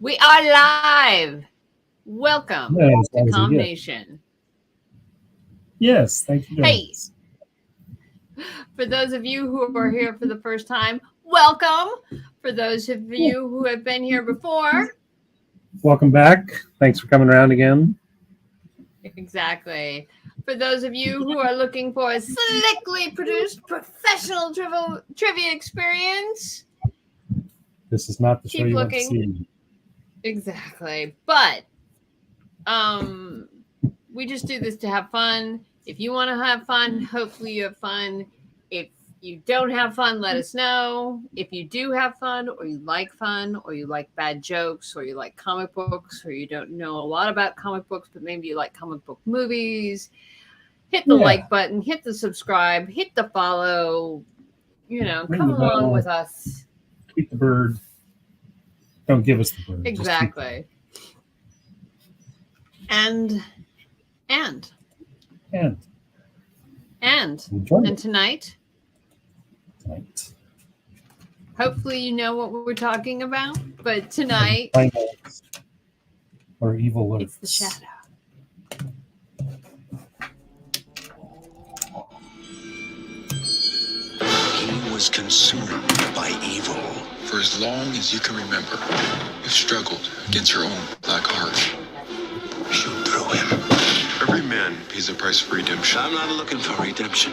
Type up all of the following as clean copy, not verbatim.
We are live. Welcome to Com Nation. Yes, thank you. Hey, for those of you who are here for the first time, welcome. For those of you who have been here before, welcome back. Thanks for coming around again. Exactly. For those of you who are looking for a slickly produced professional trivia experience, this is not the show you want to see. Exactly. But we just do this to have fun. If you want to have fun, hopefully you have fun. If you don't have fun, let us know. If you do have fun, or you like bad jokes, or you like comic books, or you don't know a lot about comic books, but maybe you like comic book movies, hit the like button, hit the subscribe, hit the follow. Come along with us. Tweet the bird. Don't give us the bird. Exactly. And tonight, hopefully you know what we're talking about, but tonight, or evil lurks. It's the shadow. He was consumed by evil. For as long as you can remember, you've struggled against your own black heart. Shoot through him. Every man pays a price for redemption. I'm not looking for redemption.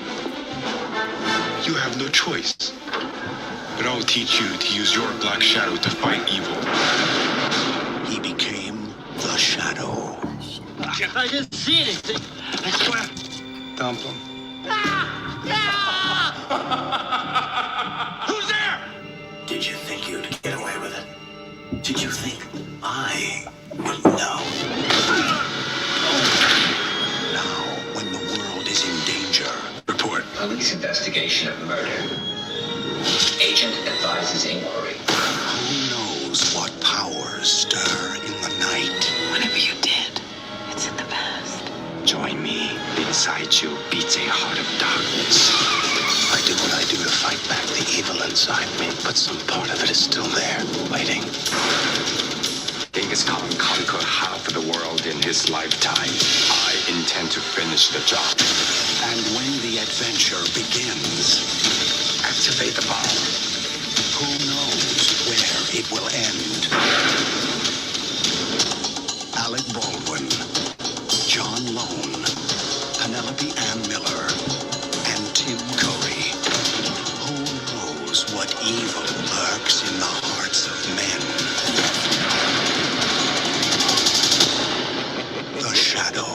You have no choice. But I'll teach you to use your black shadow to fight evil. He became the shadow. I didn't see anything. I swear. Dump him. Who's there? Did you think you'd get away with it? Did you think I would know? Now, when the world is in danger, report. Police investigation of murder. Agent advises inquiry. Who knows what powers stir in the night? Whatever you did, it's in the past. Join me. Inside you beats a heart of darkness. I do what I do to fight back the evil inside me, but some part of it is still there, waiting. Genghis Khan conquered half of the world in his lifetime. I intend to finish the job. And when the adventure begins, Activate the bomb. who knows where it will end? Alec Baldwin, John Lone, Penelope Ann Miller, and Tim Curry. Who knows what evil lurks in the hearts of men? The Shadow.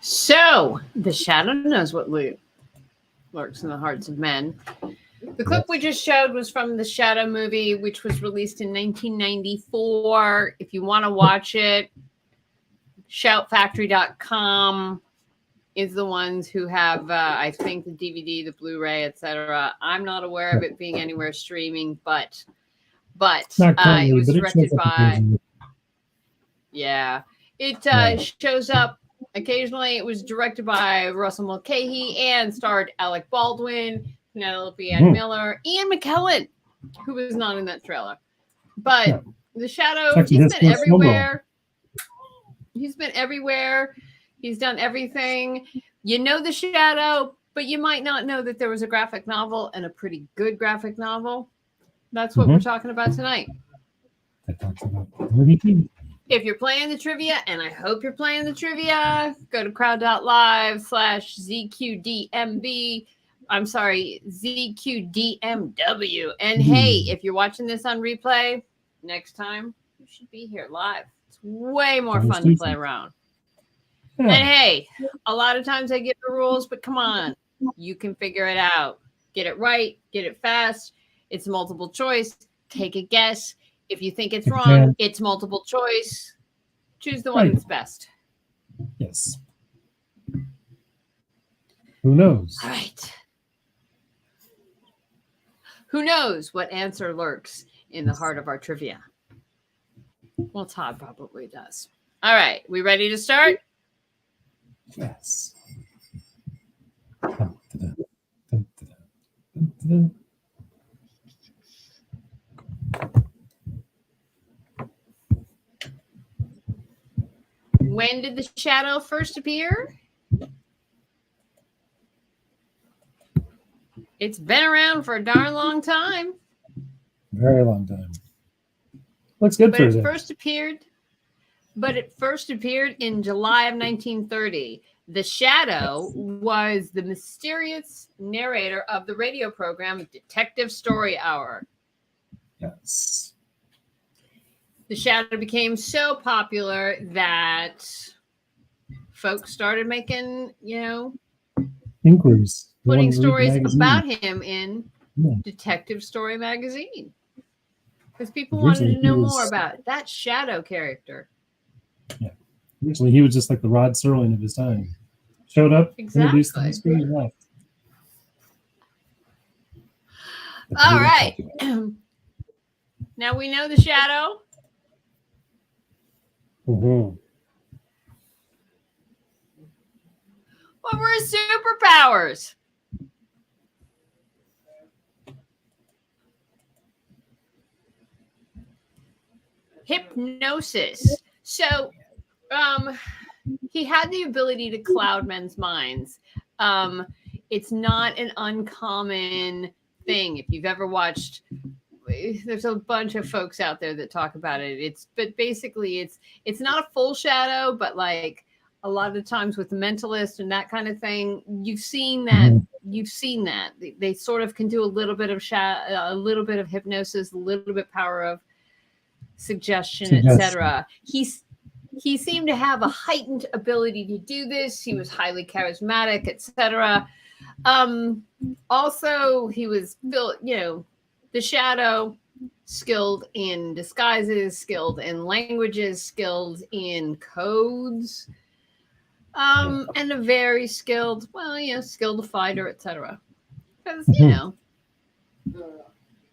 So, the shadow knows what lurks in the hearts of men. The clip we just showed was from the Shadow movie, which was released in 1994. If you want to watch it, shoutfactory.com is the ones who have, I think, the DVD, the Blu-ray, etc. I'm not aware of it being anywhere streaming, but it was directed by... Yeah. It shows up occasionally. It was directed by Russell Mulcahy and starred Alec Baldwin, Penelope Ann Miller, Ian McKellen, who was not in that trailer. But the Shadow, he's been everywhere. He's been everywhere. He's done everything. You know the Shadow, but you might not know that there was a graphic novel, and a pretty good graphic novel. That's what we're talking about tonight. If you're playing the trivia, and I hope you're playing the trivia, go to crowd.live/ZQDMB. I'm sorry, ZQDMW. And hey, if you're watching this on replay, next time you should be here live. It's way more fun to play around. And hey, a lot of times I give the rules, but come on, you can figure it out. Get it right, get it fast. It's multiple choice. Take a guess. If you think it's wrong, it's multiple choice. Choose the one that's best. Yes. Who knows? All right. Who knows what answer lurks in the heart of our trivia? Well, Todd probably does. All right. We ready to start? Yes. Dun, dun, dun, dun. When did the shadow first appear? It's been around for a darn long time. Very long time. Looks good for But his it age. first appeared in July of 1930. The Shadow was the mysterious narrator of the radio program Detective Story Hour. Yes. The Shadow became so popular that folks started making, Inquiries. They putting wanted to read the stories magazine. about him in Yeah. Detective Story magazine. Because people Originally, wanted to know he was- more about that Shadow character. Originally, he was just like the Rod Serling of his time. Showed up, introduced the Exactly. mystery, and left. But All they were right. popular. Now we know the Shadow. Mhm. What were his superpowers? Hypnosis. So, he had the ability to cloud men's minds. It's not an uncommon thing. If you've ever watched, there's a bunch of folks out there that talk about it. But basically it's not a full shadow, but like a lot of the times with the mentalist and that kind of thing, you've seen that. You've seen that they sort of can do a little bit of a little bit of hypnosis, a little bit power of suggestion. Etc. He seemed to have a heightened ability to do this. He was highly charismatic, etc. Also, he was built, the Shadow, skilled in disguises, skilled in languages, skilled in codes, and a very skilled, skilled fighter, etc. Because,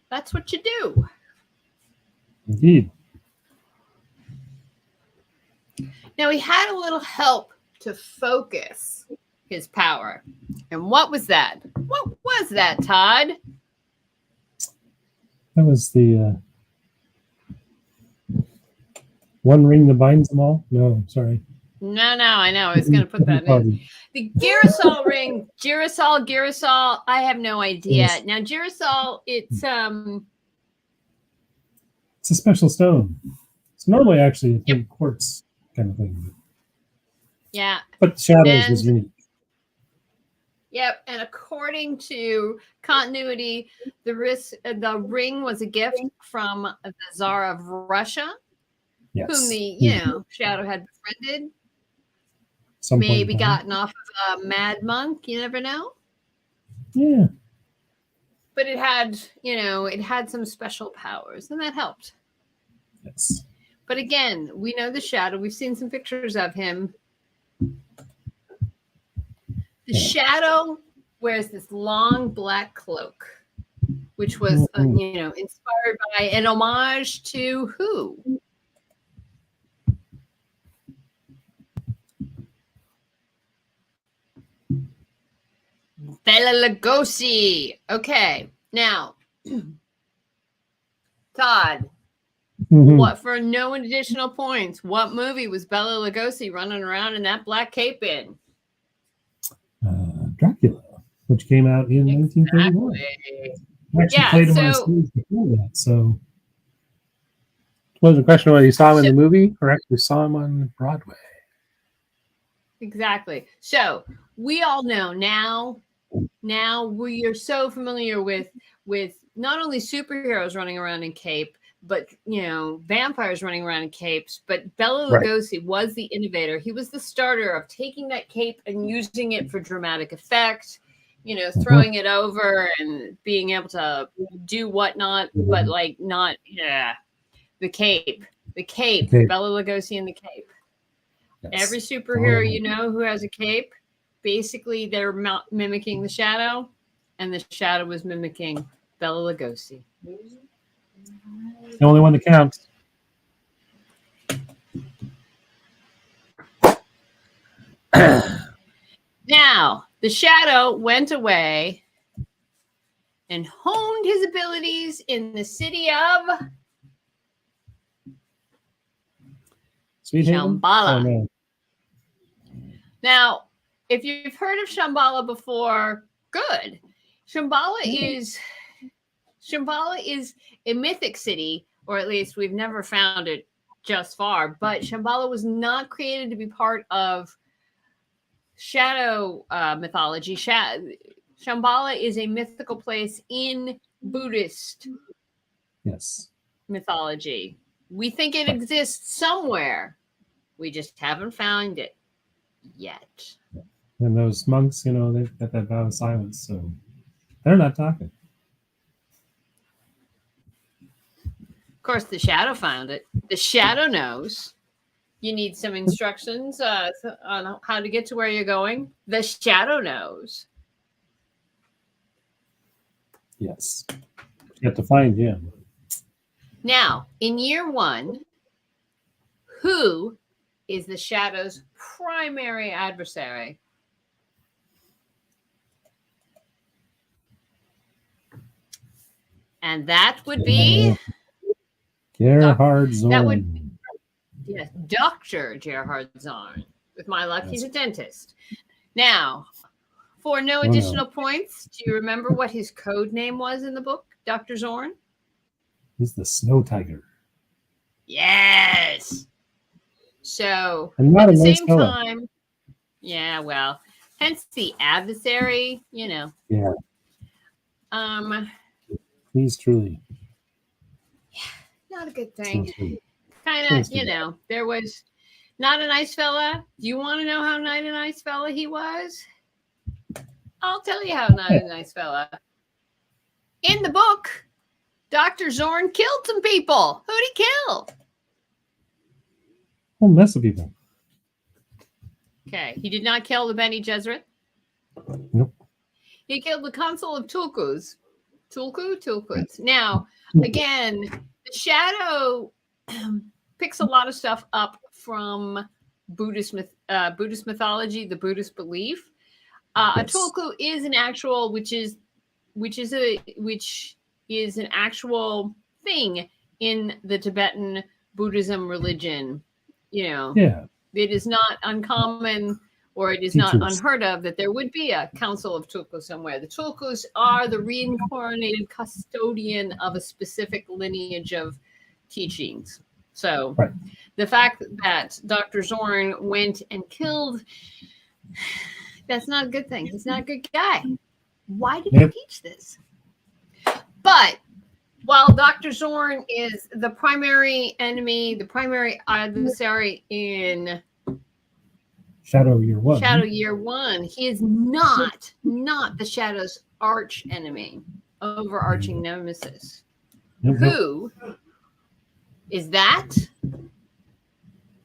that's what you do. Indeed. Now, he had a little help to focus his power. And what was that? What was that, Todd? That was the one ring that binds them all? No, sorry. No, I know. I was going to put that in. The Girasol ring. Girasol. I have no idea. Yes. Now, Girasol, it's a special stone. It's normally actually a pink quartz kind of thing. Yeah. But Shadows was unique. Yep. And according to continuity, the ring was a gift from the Tsar of Russia, whom the Shadow had befriended. Maybe gotten off of a mad monk. You never know. Yeah. But it had some special powers, and that helped. Yes. But again, we know the Shadow. We've seen some pictures of him. The Shadow wears this long black cloak, which was, inspired by an homage to who? Bela Lugosi. Okay, now, Todd, what for no additional points? What movie was Bela Lugosi running around in that black cape in? Dracula, which came out in 1931. I actually played him on stage before that. So, was the question whether you saw him in the movie or actually saw him on Broadway? Exactly. So we all know now we are so familiar with not only superheroes running around in cape, but vampires running around in capes. But Bela Lugosi was the innovator. He was the starter of taking that cape and using it for dramatic effect, throwing it over and being able to do whatnot, but the cape, Bela Lugosi and the cape. Yes. Every superhero who has a cape, basically they're mimicking the Shadow, and the Shadow was mimicking Bela Lugosi. The only one that counts. Now, The shadow went away and honed his abilities in the city of Shambhala. Oh, no. Now, if you've heard of Shambhala before, good. Shambhala is a mythic city, or at least we've never found it just far, but Shambhala was not created to be part of shadow mythology. Shambhala is a mythical place in Buddhist mythology. We think it exists somewhere. We just haven't found it yet. And those monks, they've got that vow of silence, so they're not talking. Of course, the shadow found it. The shadow knows. You need some instructions on how to get to where you're going. The shadow knows. Yes. You have to find him. Now, in year 1, who is the shadow's primary adversary? And that would be Gerhard Zorn. That would be, yes, Dr. Gerhard Zorn. With my luck, he's a dentist. Now, for no additional points, do you remember what his code name was in the book, Dr. Zorn? He's the Snow Tiger. Yes. So, at the same time, yeah, well, hence the adversary, Yeah. He's truly. Not a good thing. Kind of, there was not a nice fella. Do you want to know how not a nice fella he was? I'll tell you how not a nice fella. In the book, Dr. Zorn killed some people. Who'd he kill? A whole mess of people. Okay, he did not kill the Bene Gesserit. Nope. He killed the Council of Tulkus. Tulkus. Now, again, the shadow picks a lot of stuff up from Buddhist mythology, the Buddhist belief. A Tulku is an actual, which is an actual thing in the Tibetan Buddhism religion. It is not uncommon, or it is not unheard of, that there would be a council of Tulkus somewhere. The Tulkus are the reincarnated custodian of a specific lineage of teachings. So the fact that Dr. Zorn went and killed, that's not a good thing. He's not a good guy. Why did he teach this? But while Dr. Zorn is the primary enemy, the primary adversary in Shadow Year 1, he is not the Shadow's arch enemy, overarching nemesis. Who is that?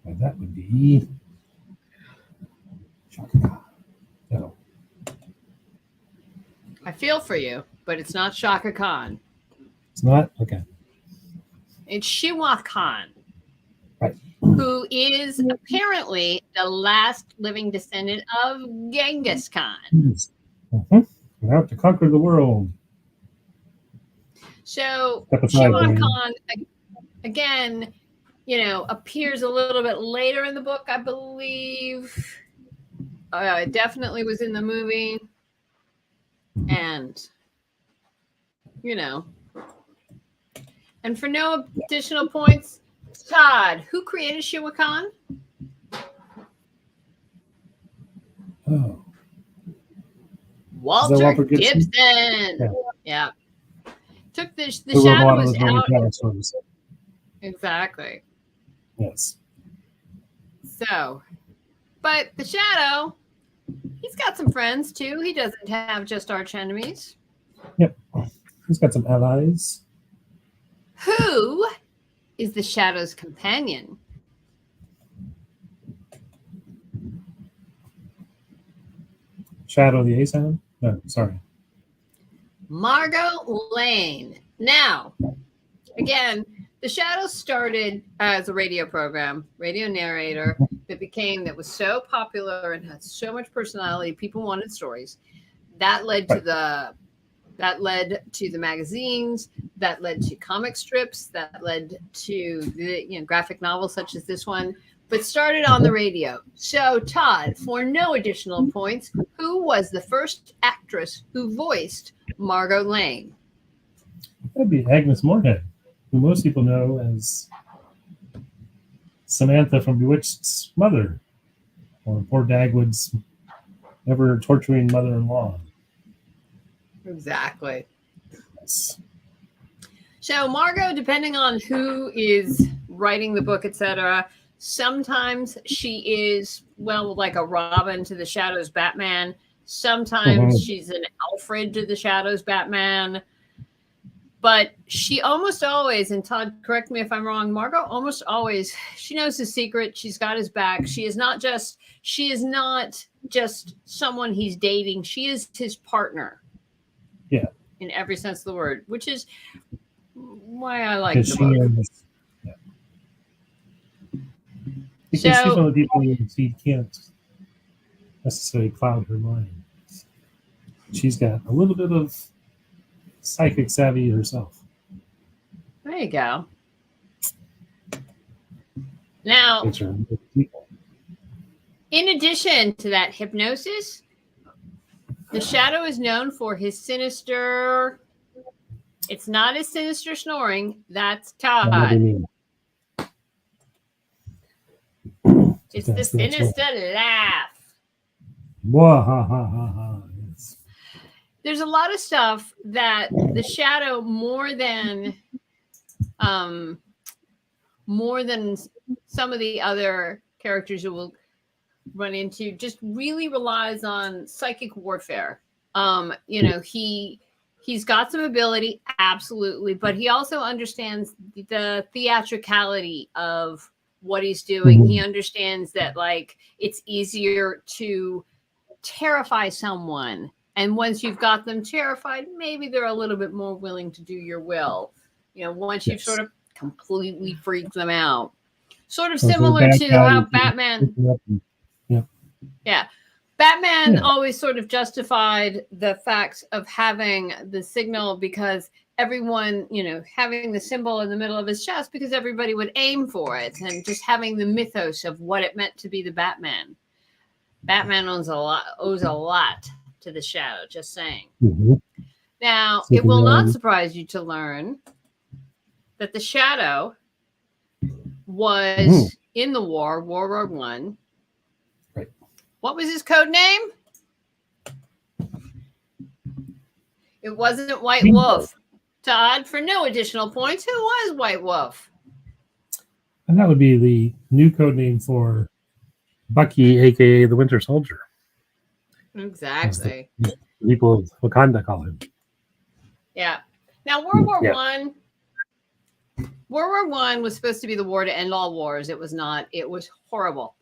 And that would be Shaka Khan. No. I feel for you, but it's not Shaka Khan. It's not? Okay. It's Shiwa Khan. Right. Who is apparently the last living descendant of Genghis Khan. Mm-hmm. Out to conquer the world. So Shiwa Khan, again, appears a little bit later in the book, I believe. It definitely was in the movie. And, and for no additional points, Todd, who created Shiwa Khan? Oh. Walter Gibson. Yeah. Took the shadows out. Exactly. Yes. So, but the shadow, he's got some friends too. He doesn't have just arch enemies. Yep. He's got some allies. Who is the shadow's companion? Shadow the A-Sound? No, sorry. Margot Lane. Now, again, the Shadow started as a radio program, radio narrator. that was so popular and had so much personality, people wanted stories. That led to the magazines, that led to comic strips, that led to the graphic novels such as this one, but started on the radio. So, Todd, for no additional points, who was the first actress who voiced Margot Lane? That'd be Agnes Moorehead, who most people know as Samantha from Bewitched's mother, or poor Dagwood's ever torturing mother-in-law. Exactly. Yes. So Margot, depending on who is writing the book, etc., sometimes she is, well, like a Robin to the Shadows Batman. Sometimes she's an Alfred to the Shadows Batman. But she almost always, and Todd, correct me if I'm wrong, Margot almost always, she knows his secret. She's got his back. She is not just someone he's dating. She is his partner. Yeah. In every sense of the word, which is why I like the book. Because she's one of the people she can't necessarily cloud her mind. She's got a little bit of psychic savvy herself. There you go. Now, in addition to that hypnosis, the Shadow is known for his sinister. It's not his sinister snoring. That's Todd. It's the sinister laugh. Yes. There's a lot of stuff that the Shadow, more than some of the other characters you will run into, just really relies on psychic warfare. He's got some ability, absolutely, but he also understands the theatricality of what he's doing. He understands that, like, it's easier to terrify someone, and once you've got them terrified, maybe they're a little bit more willing to do your will. Once you've sort of completely freaked them out. Sort of similar to how Batman. Yeah. Batman always sort of justified the fact of having the signal because everyone, having the symbol in the middle of his chest because everybody would aim for it, and just having the mythos of what it meant to be the Batman. Batman owes a lot to the Shadow, just saying. Now, it will not surprise you to learn that the Shadow was in the World War I. Right. What was his code name? It wasn't White Wolf. Todd, for no additional points, who was White Wolf? And that would be the new code name for Bucky, aka the Winter Soldier. Exactly. The people of Wakanda call him. Yeah. Now, World War I was supposed to be the war to end all wars. It was not. It was horrible.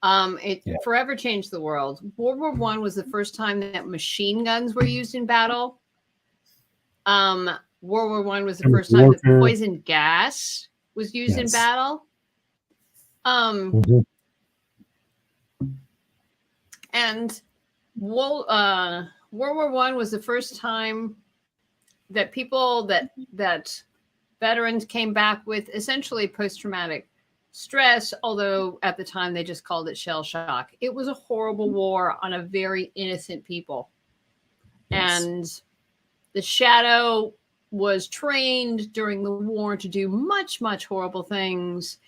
It forever changed the world. World War I was the first time that machine guns were used in battle. World War I was the first time that poison gas was used in battle. And World War I was the first time that people that veterans came back with essentially post-traumatic stress, although at the time they just called it shell shock. It was a horrible war on a very innocent people. And the Shadow was trained during the war to do much, much horrible things.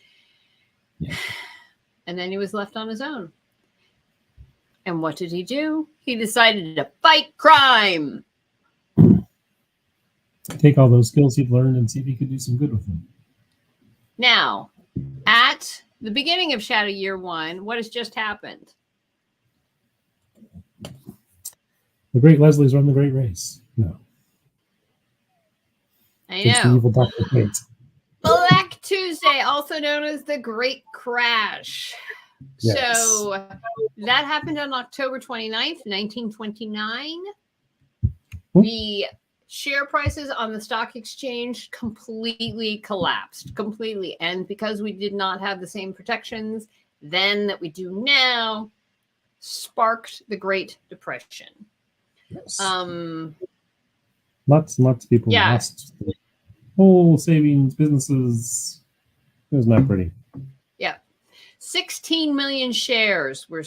And then he was left on his own. And what did he do? He decided to fight crime. Take all those skills he'd learned and see if he could do some good with them. Now, at the beginning of Shadow Year 1, what has just happened? The Great Leslie's run the Great Race. No. I know. The evil Dr. Fate. Black Tuesday, also known as the Great Crash. Yes. So that happened on October 29th, 1929. The share prices on the stock exchange completely collapsed. Completely. And because we did not have the same protections, then that we do now sparked the Great Depression. Yes. Lots and lots of people lost their whole savings, businesses. It was not pretty. Yeah. 16 million shares were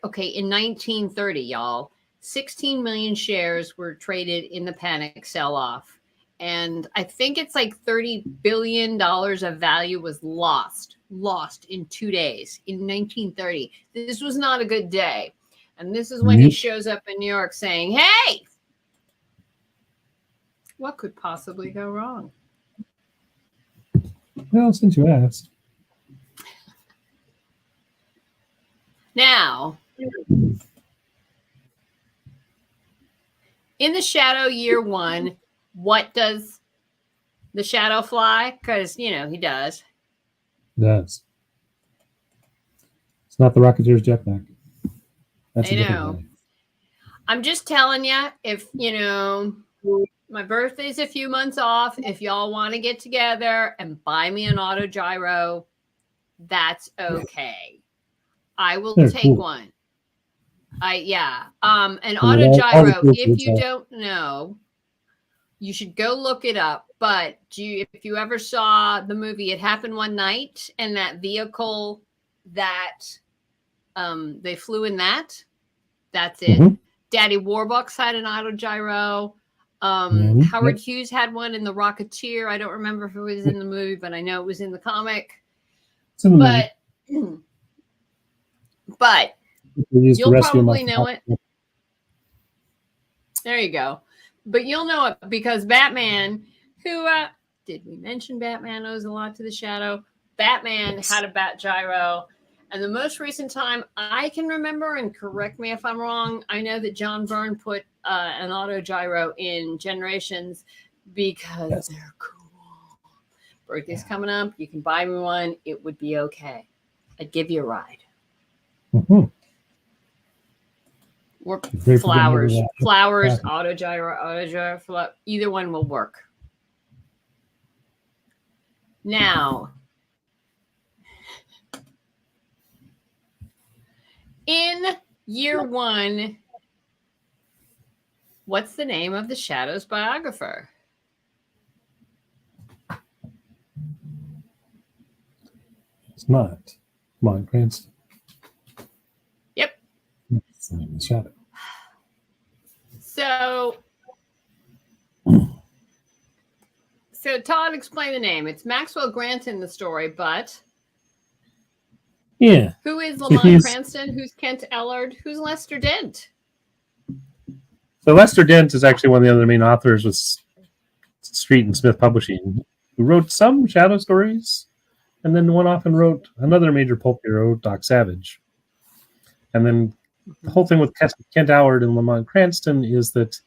okay in 1930, y'all. 16 million shares were traded in the panic sell-off. And I think it's like $30 billion of value was lost in 2 days in 1930. This was not a good day. And this is when he shows up in New York saying, hey, what could possibly go wrong? Well, since you asked. Now, in the Shadow year 1, what does the Shadow fly? Because, you know, he does. It does. It's not the Rocketeer's jetpack. That's I know. I'm just telling you, if, you know, my birthday's a few months off, if y'all want to get together and buy me an autogyro, that's okay. I will take one. An autogyro, if you don't know, you should go look it up. But if you ever saw the movie It Happened One Night, and that vehicle that they flew in that's it. Mm-hmm. Daddy Warbucks had an autogyro. Howard Hughes had one in The Rocketeer. I don't remember if it was in the movie, but I know it was in the comic. But you'll probably know it. There you go. But you'll know it because Batman, who did we mention Batman owes a lot to the Shadow? Batman had a bat gyro. And the most recent time I can remember, and correct me if I'm wrong, I know that John Byrne put an autogyro in Generations because they're cool. Birthday's coming up. You can buy me one. It would be okay. I'd give you a ride. Mm-hmm. Or flowers, autogyro, either one will work. Now, in year 1, what's the name of the Shadow's biographer? It's not Lamont Cranston. Yep. It's the name of the Shadow. So Todd, explain the name. It's Maxwell Grant in the story, but who is Lamont Cranston? Who's Kent Ellard? Who's Lester Dent? So Lester Dent is actually one of the other main authors with Street and Smith Publishing, who wrote some Shadow stories, and then went off and wrote another major pulp hero, Doc Savage. And then the whole thing with Kent Howard and Lamont Cranston is that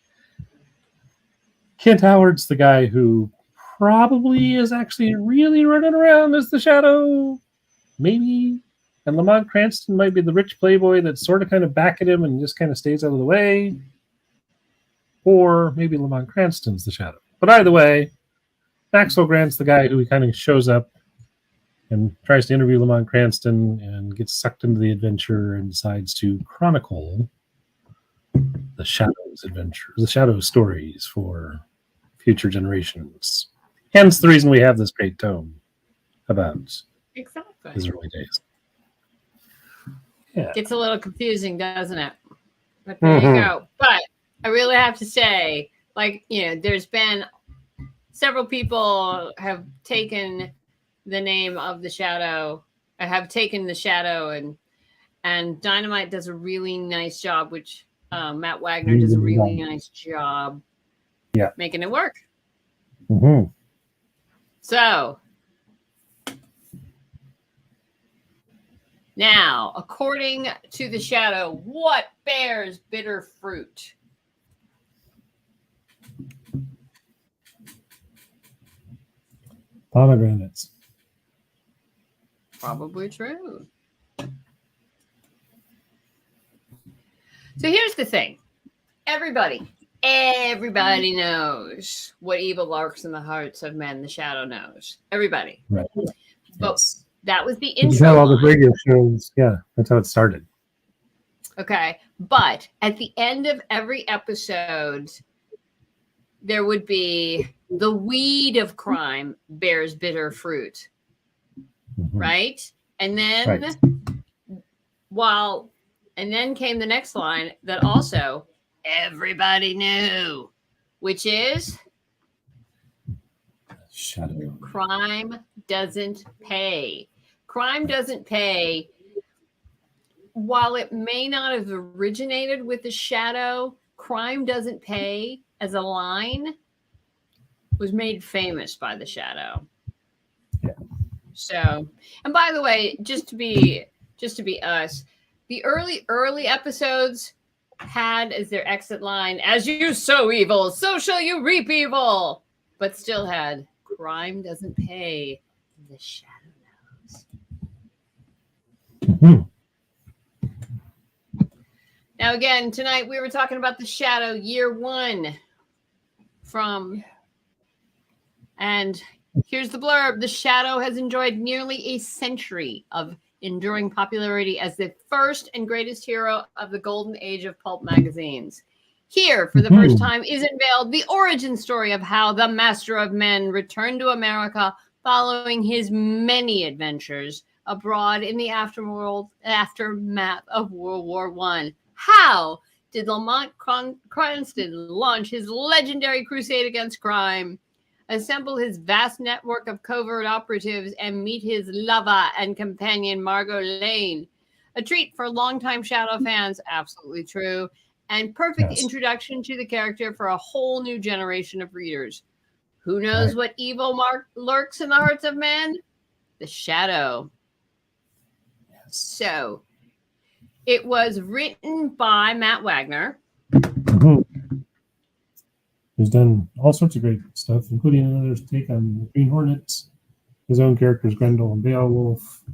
Kent Howard's the guy who probably is actually really running around as the Shadow, maybe. And Lamont Cranston might be the rich playboy that's sort of kind of back at him and just kind of stays out of the way. Or maybe Lamont Cranston's the Shadow. But either way, Maxwell Grant's the guy who kind of shows up and tries to interview Lamont Cranston and gets sucked into the adventure and decides to chronicle the Shadow's adventures, the Shadow stories for future generations. Hence the reason we have this great tome about his early days. Yeah. Gets a little confusing, doesn't it? But there you go. But I really have to say, there's been several people have taken the name of the Shadow. I have taken the Shadow, and Dynamite does a really nice job, which Matt Wagner does a really nice job making it work. Mm-hmm. So now, according to the Shadow, what bears bitter fruit? Pomegranates. Probably true. So here's the thing. Everybody knows what evil lurks in the hearts of men. The Shadow knows. Everybody. Right. But That was the You intro have all the line. radio shows. Yeah, that's how it started. Okay. But at the end of every episode, there would be the weed of crime bears bitter fruit. Mhm. Right? And then Right. and then came the next line that also everybody knew, which is Shadow. crime doesn't pay. Crime doesn't pay. While it may not have originated with the shadow, crime doesn't pay as a line was made famous by the shadow. Yeah. So, and by the way, just to be us, the early episodes had as their exit line, "As you sow evil, so shall you reap evil," but still had crime doesn't pay. The shadow knows. Mhm. Now, again, tonight we were talking about the shadow year 1 and here's the blurb. The shadow has enjoyed nearly a century of enduring popularity as the first and greatest hero of the golden age of pulp magazines. Here, for the first time, is unveiled the origin story of how the Master of Men returned to America following his many adventures abroad in the aftermath of World War I. How did Lamont Cranston launch his legendary crusade against crime, assemble his vast network of covert operatives, and meet his lover and companion Margot Lane? A treat for longtime Shadow fans, absolutely true, and perfect introduction to the character for a whole new generation of readers. Who knows what evil lurks in the hearts of men? The Shadow. Yes. So, it was written by Matt Wagner. Mhm. He's done all sorts of great stuff, including another take on the Green Hornet, his own characters, Grendel and Beowulf,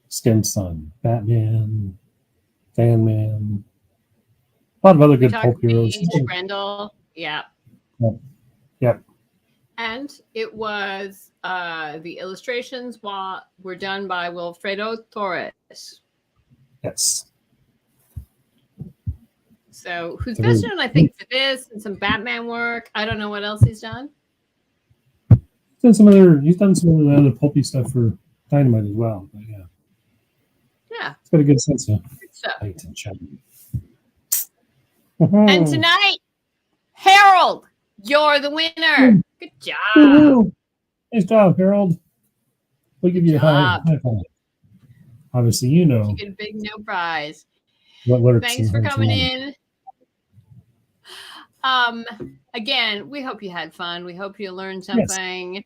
Skim's Son, Batman, Sandman, a lot of other good pulp heroes. Grendel, yeah. Yep. And it was the illustrations were done by Wilfredo Torres. Yes. So, who's best known, I think, for this and some Batman work. I don't know what else he's done. He's done some of the other pulpy stuff for Dynamite as well. But yeah. Yeah. He's got a good sense of light and shadow. And tonight, Harold, you're the winner. Good job. Nice job, Harold. We'll give you a high five. Obviously, you know. You get a big no prize. What lurks Thanks for coming in. Again, we hope you had fun. We hope you learned something. Yes.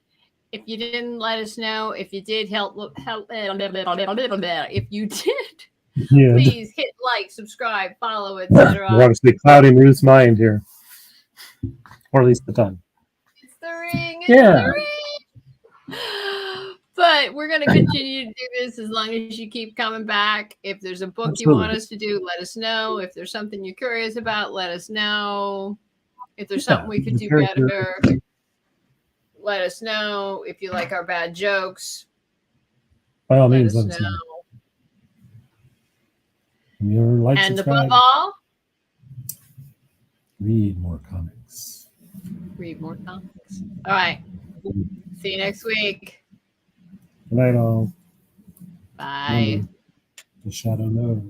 If you didn't, let us know. If you did, help. If you did, please hit like, subscribe, follow, etc. We're obviously clouding Ruth's mind here, or at least the tongue. It's the ring. It's the ring. But we're going to continue to do this as long as you keep coming back. If there's a book you want us to do, let us know. If there's something you're curious about, let us know. If there's something we could do better, let us know. If you like our bad jokes, by all means, let us know. And above all, read more comics. Read more comics. All right. See you next week. Good night, all. Bye. The shadow knows.